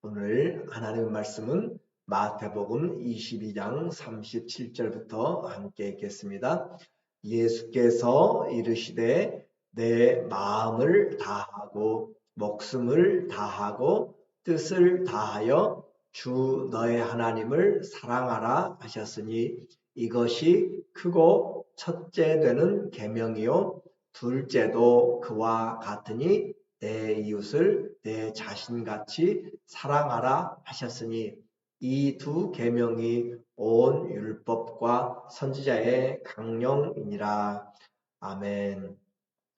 오늘 하나님의 말씀은 마태복음 22장 37절부터 함께 읽겠습니다. 예수께서 이르시되 내 마음을 다하고 목숨을 다하고 뜻을 다하여 주 너의 하나님을 사랑하라 하셨으니 이것이 크고 첫째 되는 계명이요 둘째도 그와 같으니 내 이웃을 내 자신같이 사랑하라 하셨으니 이 두 계명이 온 율법과 선지자의 강령이니라. 아멘.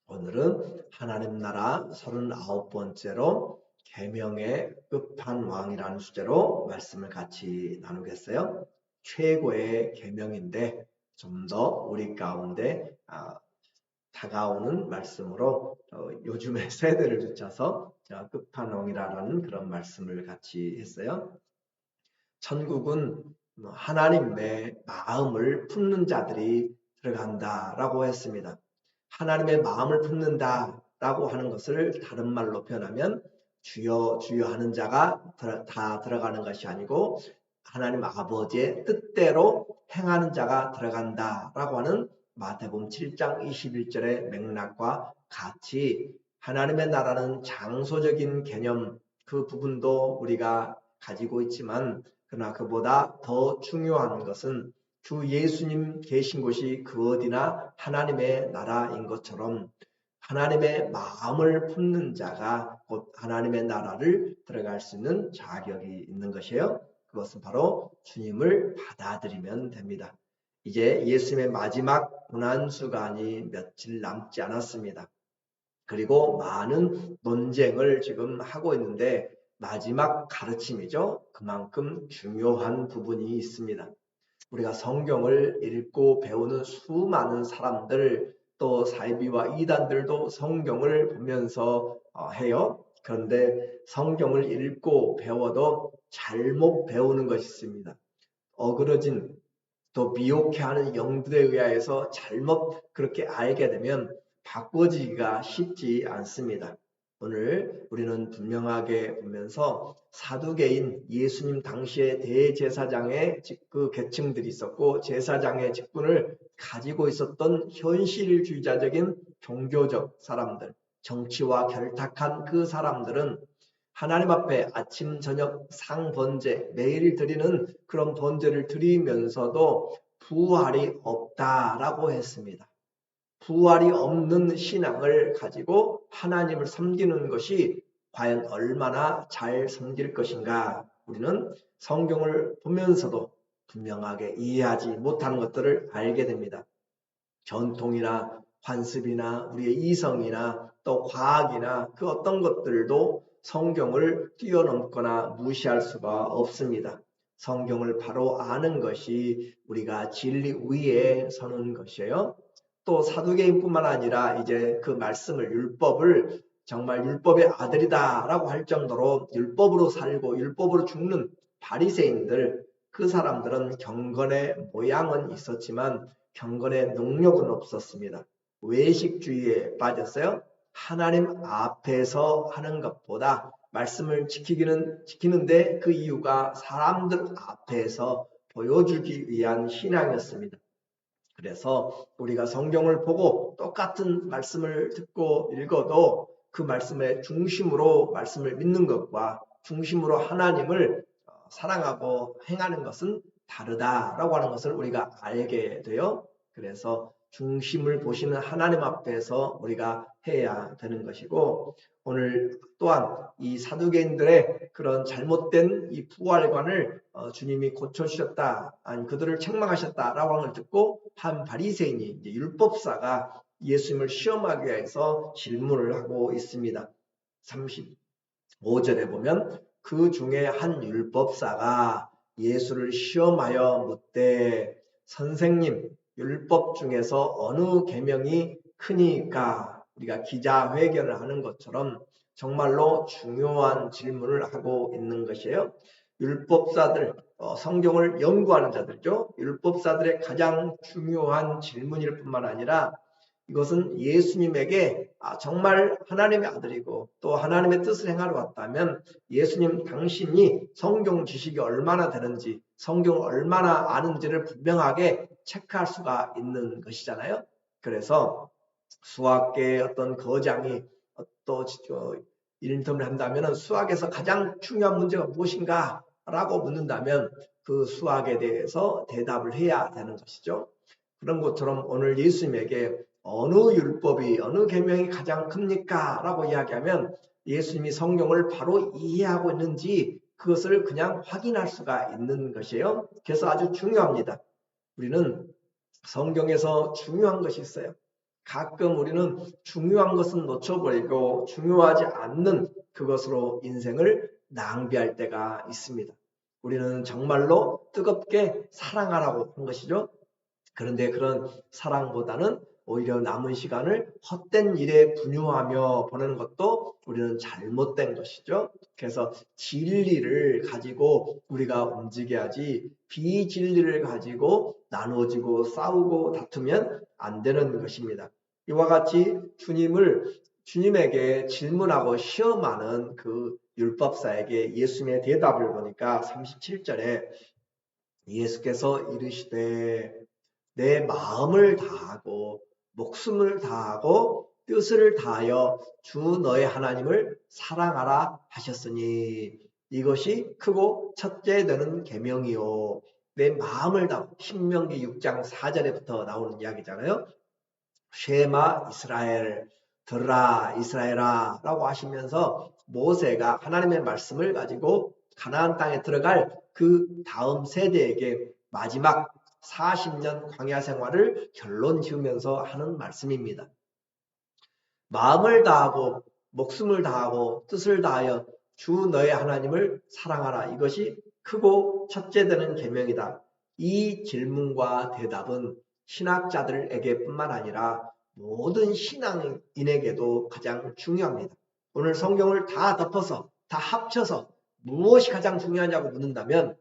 오늘은 하나님 나라 39번째로 계명의 끝판왕이라는 주제로 말씀을 같이 나누겠어요. 최고의 계명인데 좀 더 우리 가운데 다가오는 말씀으로 요즘의 세대를 쫓아서 끝판왕이라는 그런 말씀을 같이 했어요. 천국은 하나님의 마음을 품는 자들이 들어간다라고 했습니다. 하나님의 마음을 품는다라고 하는 것을 다른 말로 표현하면 주여 주여 하는 자가 다 들어가는 것이 아니고 하나님 아버지의 뜻대로 행하는 자가 들어간다라고 하는 마태복음 7장 21절의 맥락과 같이 하나님의 나라는 장소적인 개념 그 부분도 우리가 가지고 있지만 그러나 그보다 더 중요한 것은 주 예수님 계신 곳이 그 어디나 하나님의 나라인 것처럼 하나님의 마음을 품는 자가 곧 하나님의 나라를 들어갈 수 있는 자격이 있는 것이에요. 그것은 바로 주님을 받아들이면 됩니다. 이제 예수님의 마지막 고난수간이 며칠 남지 않았습니다. 그리고 많은 논쟁을 지금 하고 있는데 마지막 가르침이죠. 그만큼 중요한 부분이 있습니다. 우리가 성경을 읽고 배우는 수많은 사람들 또 사이비와 이단들도 성경을 보면서 해요. 그런데 성경을 읽고 배워도 잘못 배우는 것이 있습니다. 어그러진 또 미혹해하는 영들에 의하여서 잘못 그렇게 알게 되면 바꿔지기가 쉽지 않습니다. 오늘 우리는 분명하게 보면서 사두개인 예수님 당시에 대제사장의 그 계층들이 있었고 제사장의 직분을 가지고 있었던 현실주의자적인 종교적 사람들, 정치와 결탁한 그 사람들은 하나님 앞에 아침 저녁 상번제 매일 드리는 그런 번제를 드리면서도 부활이 없다라고 했습니다. 부활이 없는 신앙을 가지고 하나님을 섬기는 것이 과연 얼마나 잘 섬길 것인가. 우리는 성경을 보면서도 분명하게 이해하지 못하는 것들을 알게 됩니다. 전통이나 관습이나 우리의 이성이나 또 과학이나 그 어떤 것들도 성경을 뛰어넘거나 무시할 수가 없습니다. 성경을 바로 아는 것이 우리가 진리 위에 서는 것이에요. 또 사두개인뿐만 아니라 이제 그 말씀을 율법을 정말 율법의 아들이다라고 할 정도로 율법으로 살고 율법으로 죽는 바리새인들 그 사람들은 경건의 모양은 있었지만 경건의 능력은 없었습니다. 외식주의에 빠졌어요. 하나님 앞에서 하는 것보다 말씀을 지키는데 그 이유가 사람들 앞에서 보여주기 위한 신앙이었습니다. 그래서 우리가 성경을 보고 똑같은 말씀을 듣고 읽어도 그 말씀의 중심으로 말씀을 믿는 것과 중심으로 하나님을 사랑하고 행하는 것은 다르다라고 하는 것을 우리가 알게 돼요. 그래서 중심을 보시는 하나님 앞에서 우리가 해야 되는 것이고 오늘 또한 이 사두개인들의 그런 잘못된 이 부활관을 주님이 고쳐주셨다, 아니 그들을 책망하셨다라고 하는 걸 듣고 한 바리새인이 이제 율법사가 예수님을 시험하기 위해서 질문을 하고 있습니다. 35절에 보면 그 중에 한 율법사가 예수를 시험하여 묻되 선생님 율법 중에서 어느 계명이 크니까 우리가 기자회견을 하는 것처럼 정말로 중요한 질문을 하고 있는 것이에요. 율법사들 성경을 연구하는 자들죠. 율법사들의 가장 중요한 질문일 뿐만 아니라 이것은 예수님에게 정말 하나님의 아들이고 또 하나님의 뜻을 행하러 왔다면 예수님 당신이 성경 지식이 얼마나 되는지 성경을 얼마나 아는지를 분명하게 체크할 수가 있는 것이잖아요. 그래서 수학계의 어떤 거장이 또 인터뷰를 한다면 수학에서 가장 중요한 문제가 무엇인가 라고 묻는다면 그 수학에 대해서 대답을 해야 되는 것이죠. 그런 것처럼 오늘 예수님에게 어느 율법이 어느 계명이 가장 큽니까? 라고 이야기하면 예수님이 성경을 바로 이해하고 있는지 그것을 그냥 확인할 수가 있는 것이에요. 그래서 아주 중요합니다. 우리는 성경에서 중요한 것이 있어요. 가끔 우리는 중요한 것은 놓쳐버리고 중요하지 않는 그것으로 인생을 낭비할 때가 있습니다. 우리는 정말로 뜨겁게 사랑하라고 한 것이죠. 그런데 그런 사랑보다는 오히려 남은 시간을 헛된 일에 분유하며 보내는 것도 우리는 잘못된 것이죠. 그래서 진리를 가지고 우리가 움직여야지 비진리를 가지고 나누어지고 싸우고 다투면 안 되는 것입니다. 이와 같이 주님에게 질문하고 시험하는 그 율법사에게 예수님의 대답을 보니까 37절에 예수께서 이르시되 내 마음을 다하고 목숨을 다하고 뜻을 다하여 주 너의 하나님을 사랑하라 하셨으니 이것이 크고 첫째 되는 계명이요. 내 마음을 다하고 신명기 6장 4절에부터 나오는 이야기잖아요. 쉐마 이스라엘 들으라 이스라엘아 라고 하시면서 모세가 하나님의 말씀을 가지고 가나안 땅에 들어갈 그 다음 세대에게 마지막 40년 광야 생활을 결론 지으면서 하는 말씀입니다. 마음을 다하고 목숨을 다하고 뜻을 다하여 주 너의 하나님을 사랑하라. 이것이 크고 첫째 되는 계명이다. 이 질문과 대답은 신학자들에게 뿐만 아니라 모든 신앙인에게도 가장 중요합니다. 오늘 성경을 다 덮어서 다 합쳐서 무엇이 가장 중요하냐고 묻는다면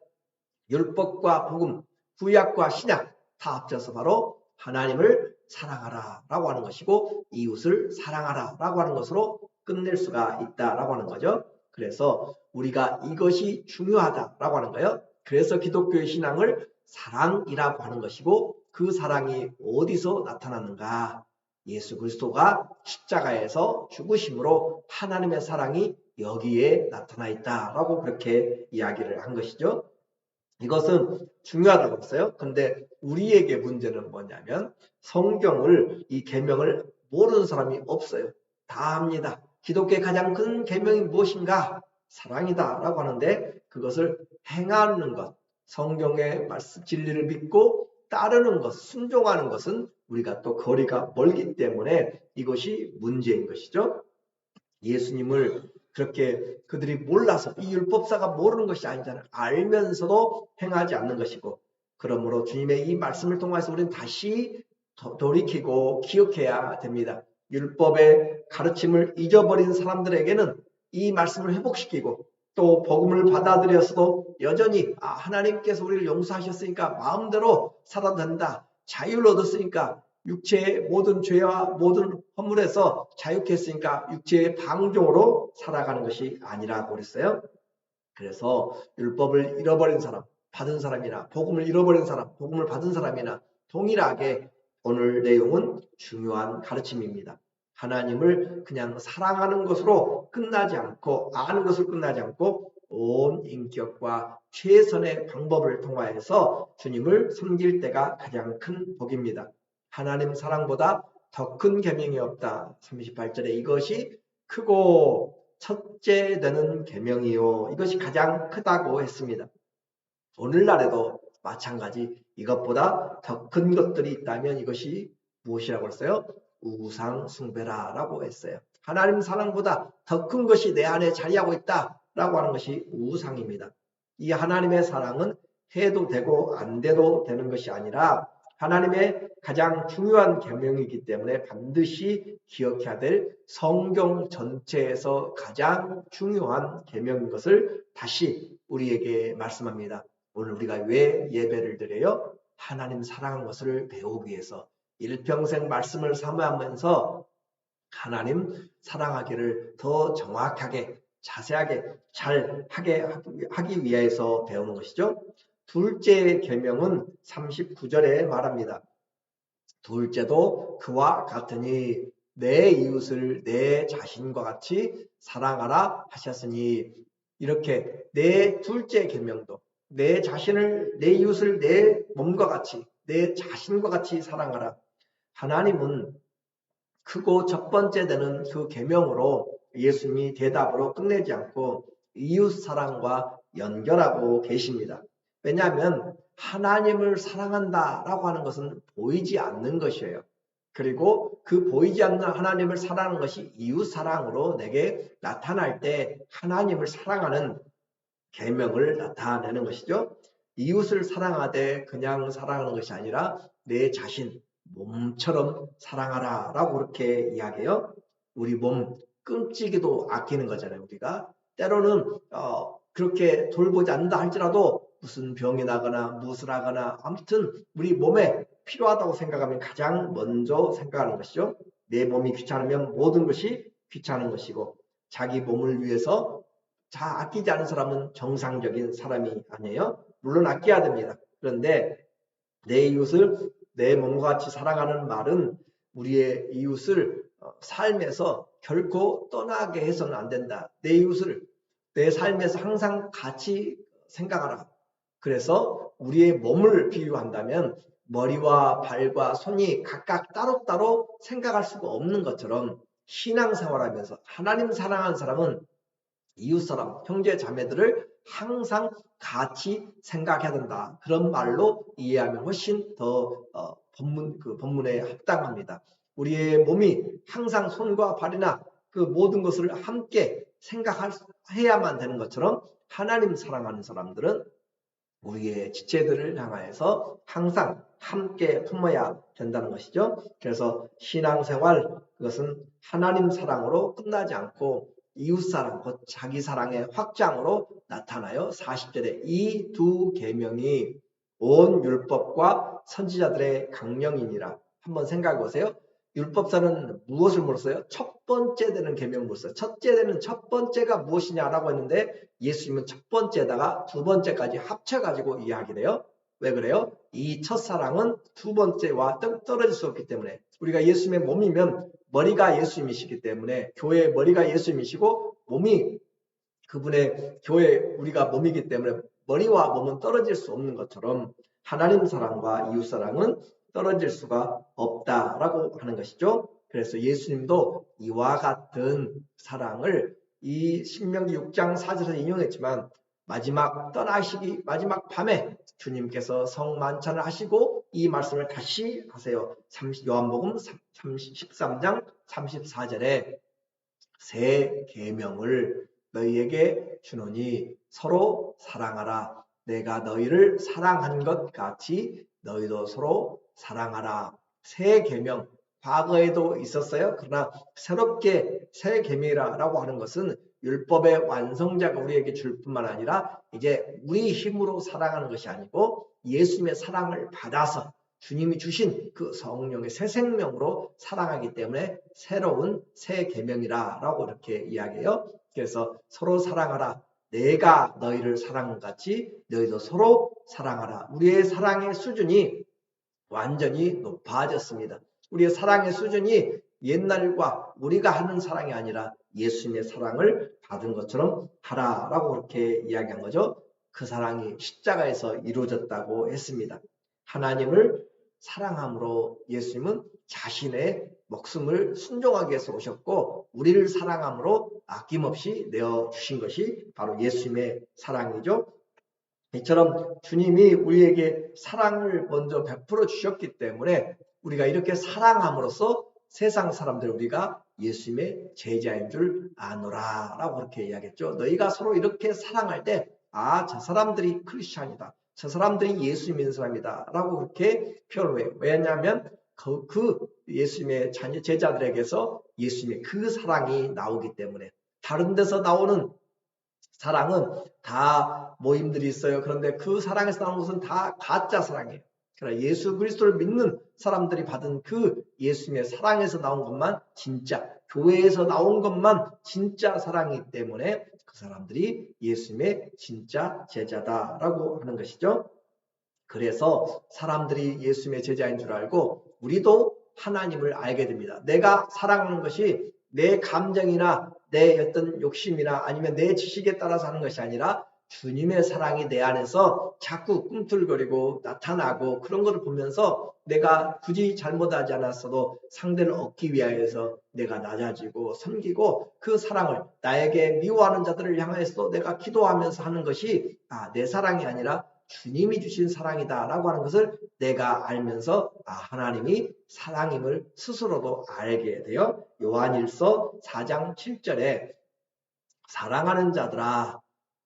율법과 복음, 구약과 신약 다 합쳐서 바로 하나님을 사랑하라 라고 하는 것이고 이웃을 사랑하라 라고 하는 것으로 끝낼 수가 있다라고 하는 거죠. 그래서 우리가 이것이 중요하다라고 하는 거예요. 그래서 기독교의 신앙을 사랑이라고 하는 것이고 그 사랑이 어디서 나타났는가? 예수 그리스도가 십자가에서 죽으심으로 하나님의 사랑이 여기에 나타나 있다라고 그렇게 이야기를 한 것이죠. 이것은 중요하다고 했어요. 근데 우리에게 문제는 뭐냐면 성경을 이 계명을 모르는 사람이 없어요. 다 합니다. 기독교의 가장 큰 계명이 무엇인가? 사랑이다 라고 하는데 그것을 행하는 것, 성경의 말씀 진리를 믿고 따르는 것, 순종하는 것은 우리가 또 거리가 멀기 때문에 이것이 문제인 것이죠. 예수님을 그렇게 그들이 몰라서 이 율법사가 모르는 것이 아니잖아요. 알면서도 행하지 않는 것이고 그러므로 주님의 이 말씀을 통해서 우리는 다시 돌이키고 기억해야 됩니다. 율법의 가르침을 잊어버린 사람들에게는 이 말씀을 회복시키고 또 복음을 받아들였어도 여전히 하나님께서 우리를 용서하셨으니까 마음대로 살아도 된다. 자유를 얻었으니까 육체의 모든 죄와 모든 허물에서 자유케 했으니까 육체의 방종으로 살아가는 것이 아니라고 그랬어요. 그래서 율법을 잃어버린 사람, 받은 사람이나 복음을 잃어버린 사람, 복음을 받은 사람이나 동일하게 오늘 내용은 중요한 가르침입니다. 하나님을 그냥 사랑하는 것으로 끝나지 않고 아는 것으로 끝나지 않고 온 인격과 최선의 방법을 통하여서 주님을 섬길 때가 가장 큰 복입니다. 하나님 사랑보다 더 큰 계명이 없다. 38절에 이것이 크고 첫째 되는 계명이요. 이것이 가장 크다고 했습니다. 오늘날에도 마찬가지 이것보다 더 큰 것들이 있다면 이것이 무엇이라고 했어요? 우상 숭배라고 했어요. 하나님 사랑보다 더 큰 것이 내 안에 자리하고 있다라고 하는 것이 우상입니다. 이 하나님의 사랑은 해도 되고 안 돼도 되는 것이 아니라 하나님의 가장 중요한 계명이기 때문에 반드시 기억해야 될 성경 전체에서 가장 중요한 계명인 것을 다시 우리에게 말씀합니다. 오늘 우리가 왜 예배를 드려요? 하나님 사랑한 것을 배우기 위해서 일평생 말씀을 사모하면서 하나님 사랑하기를 더 정확하게 자세하게 잘 하기 위해서 배우는 것이죠. 둘째 계명은 39절에 말합니다. 둘째도 그와 같으니 내 이웃을 내 자신과 같이 사랑하라 하셨으니, 이렇게 내 둘째 계명도 내 자신을 내 이웃을 내 몸과 같이 내 자신과 같이 사랑하라. 하나님은 크고 첫 번째 되는 그 계명으로 예수님이 대답으로 끝내지 않고 이웃 사랑과 연결하고 계십니다. 왜냐하면 하나님을 사랑한다라고 하는 것은 보이지 않는 것이에요. 그리고 그 보이지 않는 하나님을 사랑하는 것이 이웃 사랑으로 내게 나타날 때 하나님을 사랑하는 계명을 나타내는 것이죠. 이웃을 사랑하되 그냥 사랑하는 것이 아니라 내 자신, 몸처럼 사랑하라 라고 그렇게 이야기해요. 우리 몸 끔찍이도 아끼는 거잖아요. 우리가 때로는 그렇게 돌보지 않는다 할지라도 무슨 병이 나거나 무엇을 하거나 아무튼 우리 몸에 필요하다고 생각하면 가장 먼저 생각하는 것이죠. 내 몸이 귀찮으면 모든 것이 귀찮은 것이고, 자기 몸을 위해서 자 아끼지 않은 사람은 정상적인 사람이 아니에요. 물론 아껴야 됩니다. 그런데 내 이웃을 내 몸과 같이 사랑하는 말은 우리의 이웃을 삶에서 결코 떠나게 해서는 안 된다. 내 이웃을 내 삶에서 항상 같이 생각하라. 그래서 우리의 몸을 비유한다면 머리와 발과 손이 각각 따로따로 생각할 수가 없는 것처럼 신앙생활하면서 하나님 사랑하는 사람은 이웃사람, 형제 자매들을 항상 같이 생각해야 된다. 그런 말로 이해하면 훨씬 더 본문에 합당합니다. 우리의 몸이 항상 손과 발이나 그 모든 것을 함께 생각해야만 되는 것처럼 하나님 사랑하는 사람들은 우리의 지체들을 향하여서 항상 함께 품어야 된다는 것이죠. 그래서 신앙생활, 그것은 하나님 사랑으로 끝나지 않고 이웃사랑, 곧 자기 사랑의 확장으로 나타나요. 40절에 이 두 계명이 온 율법과 선지자들의 강령이니라. 한번 생각해 보세요. 율법사는 무엇을 물었어요? 첫 번째 되는 계명을 물었어요. 첫째 되는 첫 번째가 무엇이냐라고 했는데 예수님은 첫 번째에다가 두 번째까지 합쳐가지고 이야기를 해요. 왜 그래요? 이 첫사랑은 두 번째와 떨어질 수 없기 때문에, 우리가 예수님의 몸이면 머리가 예수님이시기 때문에 교회의 머리가 예수님이시고 몸이 그분의 교회 우리가 몸이기 때문에 머리와 몸은 떨어질 수 없는 것처럼 하나님 사랑과 이웃 사랑은 떨어질 수가 없다라고 하는 것이죠. 그래서 예수님도 이와 같은 사랑을 이 신명기 6장 4절에서 인용했지만 마지막 떠나시기 마지막 밤에 주님께서 성만찬을 하시고 이 말씀을 다시 하세요. 요한복음 13장 34절에 새 계명을 너희에게 주노니 서로 사랑하라. 내가 너희를 사랑한 것 같이 너희도 서로 사랑하라. 새 계명, 과거에도 있었어요. 그러나 새롭게 새 계명이라고 하는 것은 율법의 완성자가 우리에게 줄 뿐만 아니라 이제 우리 힘으로 사랑하는 것이 아니고 예수님의 사랑을 받아서 주님이 주신 그 성령의 새 생명으로 사랑하기 때문에 새로운 새 계명이라고 이렇게 이야기해요. 그래서 서로 사랑하라. 내가 너희를 사랑한 같이 너희도 서로 사랑하라. 우리의 사랑의 수준이 완전히 높아졌습니다. 우리의 사랑의 수준이 옛날과 우리가 하는 사랑이 아니라 예수님의 사랑을 받은 것처럼 하라라고 그렇게 이야기한 거죠. 그 사랑이 십자가에서 이루어졌다고 했습니다. 하나님을 사랑함으로 예수님은 자신의 목숨을 순종하기 위해서 오셨고 우리를 사랑함으로 아낌없이 내어주신 것이 바로 예수님의 사랑이죠. 이처럼 주님이 우리에게 사랑을 먼저 베풀어 주셨기 때문에 우리가 이렇게 사랑함으로써 세상 사람들 우리가 예수님의 제자인 줄 아노라 라고 그렇게 이야기했죠. 너희가 서로 이렇게 사랑할 때 저 사람들이 크리스찬이다. 저 사람들이 예수 믿는 사람이다 라고 그렇게 표현을 해요. 왜냐하면 그 예수님의 제자들에게서 예수님의 그 사랑이 나오기 때문에. 다른 데서 나오는 사랑은 다 모임들이 있어요. 그런데 그 사랑에서 나오는 것은 다 가짜 사랑이에요. 그러나 예수 그리스도를 믿는 사람들이 받은 그 예수님의 사랑에서 나온 것만 진짜, 교회에서 나온 것만 진짜 사랑이기 때문에 그 사람들이 예수님의 진짜 제자다라고 하는 것이죠. 그래서 사람들이 예수님의 제자인 줄 알고 우리도 하나님을 알게 됩니다. 내가 사랑하는 것이 내 감정이나 내 어떤 욕심이나 아니면 내 지식에 따라서 하는 것이 아니라 주님의 사랑이 내 안에서 자꾸 꿈틀거리고 나타나고 그런 것을 보면서 내가 굳이 잘못하지 않았어도 상대를 얻기 위하여서 내가 낮아지고 섬기고 그 사랑을 나에게 미워하는 자들을 향해서도 내가 기도하면서 하는 것이 내 사랑이 아니라 주님이 주신 사랑이다 라고 하는 것을 내가 알면서 하나님이 사랑임을 스스로도 알게 되어 요한일서 4장 7절에 사랑하는 자들아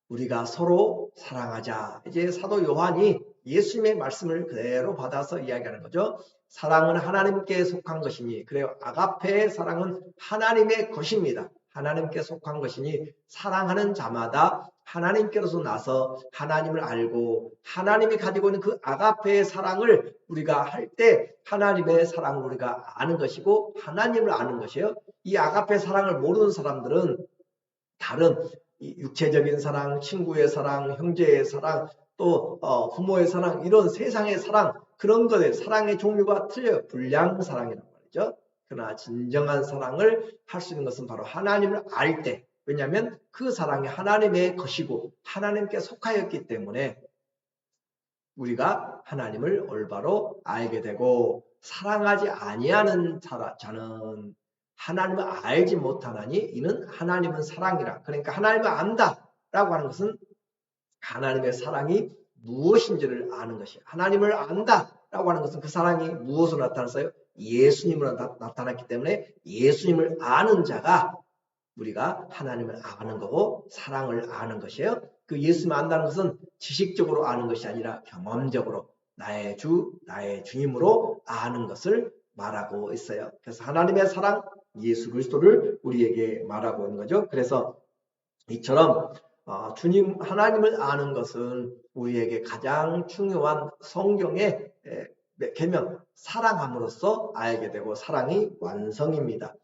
우리가 서로 사랑하자. 이제 사도 요한이 예수님의 말씀을 그대로 받아서 이야기하는 거죠. 사랑은 하나님께 속한 것이니 그래요. 아가페의 사랑은 하나님의 것입니다. 하나님께 속한 것이니 사랑하는 자마다 하나님께로서 나서 하나님을 알고 하나님이 가지고 있는 그 아가페의 사랑을 우리가 할 때 하나님의 사랑을 우리가 아는 것이고 하나님을 아는 것이에요. 이 아가페 사랑을 모르는 사람들은 다른 육체적인 사랑, 친구의 사랑, 형제의 사랑, 또 부모의 사랑, 이런 세상의 사랑, 그런 것의 사랑의 종류가 틀려요. 불량 사랑이란 말이죠. 그러나 진정한 사랑을 할 수 있는 것은 바로 하나님을 알 때, 왜냐하면 그 사랑이 하나님의 것이고 하나님께 속하였기 때문에 우리가 하나님을 올바로 알게 되고, 사랑하지 아니하는 자는 하나님을 알지 못하나니 이는 하나님은 사랑이라. 그러니까 하나님을 안다라고 하는 것은 하나님의 사랑이 무엇인지를 아는 것이에요. 하나님을 안다라고 하는 것은 그 사랑이 무엇으로 나타났어요? 예수님으로 나타났기 때문에 예수님을 아는 자가 우리가 하나님을 아는 거고 사랑을 아는 것이에요. 그 예수님을 안다는 것은 지식적으로 아는 것이 아니라 경험적으로 나의 주, 나의 주님으로 아는 것을 말하고 있어요. 그래서 하나님의 사랑, 예수 그리스도를 우리에게 말하고 있는 거죠. 그래서 이처럼 주님 하나님을 아는 것은 우리에게 가장 중요한 성경의 계명, 사랑함으로써 알게 되고 사랑이 완성입니다.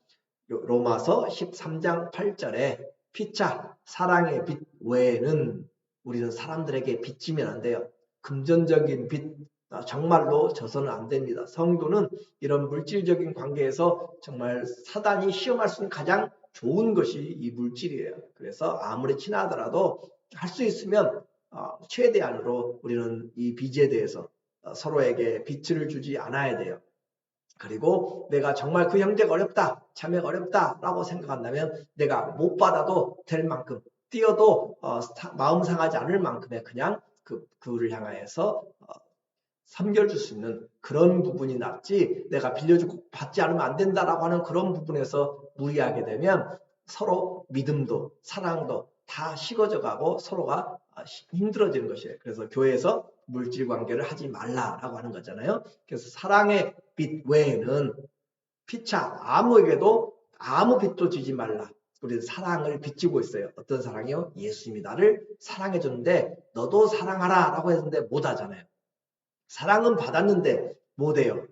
로마서 13장 8절에 피차 사랑의 빛 외에는 우리는 사람들에게 빚지면 안 돼요. 금전적인 빚 정말로 져서는 안 됩니다. 성도는 이런 물질적인 관계에서 정말 사단이 시험할 수 있는 가장 좋은 것이 이 물질이에요. 그래서 아무리 친하더라도 할 수 있으면 최대한으로 우리는 이 빚에 대해서 서로에게 빚을 주지 않아야 돼요. 그리고 내가 정말 그 형제가 어렵다, 자매가 어렵다라고 생각한다면 내가 못 받아도 될 만큼 뛰어도 마음 상하지 않을 만큼의 그냥 그를 향하여서 섬겨줄 수 있는 그런 부분이 낫지, 내가 빌려주고 받지 않으면 안 된다라고 하는 그런 부분에서 무리하게 되면 서로 믿음도 사랑도 다 식어져 가고 서로가 힘들어지는 것이에요. 그래서 교회에서 물질 관계를 하지 말라라고 하는 거잖아요. 그래서 사랑의 빚 외에는 피차 아무에게도 아무 빚도 지지 말라. 우리는 사랑을 빚지고 있어요. 어떤 사랑이요? 예수님이 나를 사랑해 줬는데 너도 사랑하라 라고 했는데 못 하잖아요. 사랑은 받았는데 못해요.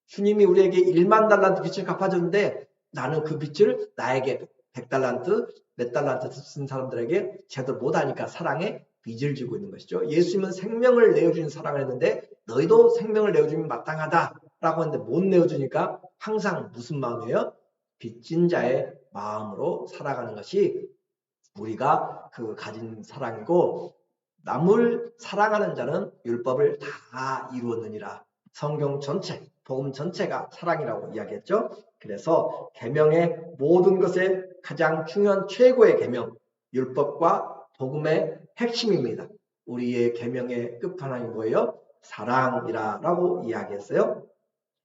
주님이 우리에게 1만 달란트 빚을 갚아줬는데 나는 그 빚을 나에게 100달란트, 몇 달란트 쓴 사람들에게 제대로 못하니까 사랑에 빚을 지고 있는 것이죠. 예수님은 생명을 내어주는 사랑을 했는데 너희도 생명을 내어주면 마땅하다라고 했는데 못 내어주니까 항상 무슨 마음이에요? 빚진 자의 마음으로 살아가는 것이 우리가 가진 사랑이고, 남을 사랑하는 자는 율법을 다 이루었느니라. 성경 전체, 복음 전체가 사랑이라고 이야기했죠. 그래서 계명의 모든 것의 가장 중요한 최고의 계명, 율법과 복음의 핵심입니다. 우리의 계명의 끝판왕이 뭐예요? 사랑이라고 이야기했어요.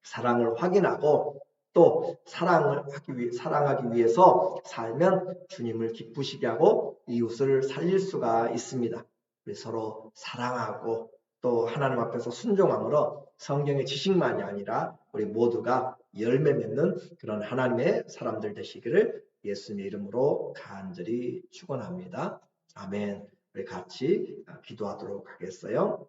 사랑을 확인하고 또 사랑하기 위해서 살면 주님을 기쁘시게 하고 이웃을 살릴 수가 있습니다. 우리 서로 사랑하고 또 하나님 앞에서 순종함으로 성경의 지식만이 아니라 우리 모두가 열매 맺는 그런 하나님의 사람들 되시기를 예수님의 이름으로 간절히 축원합니다. 아멘. 우리 같이 기도하도록 하겠어요.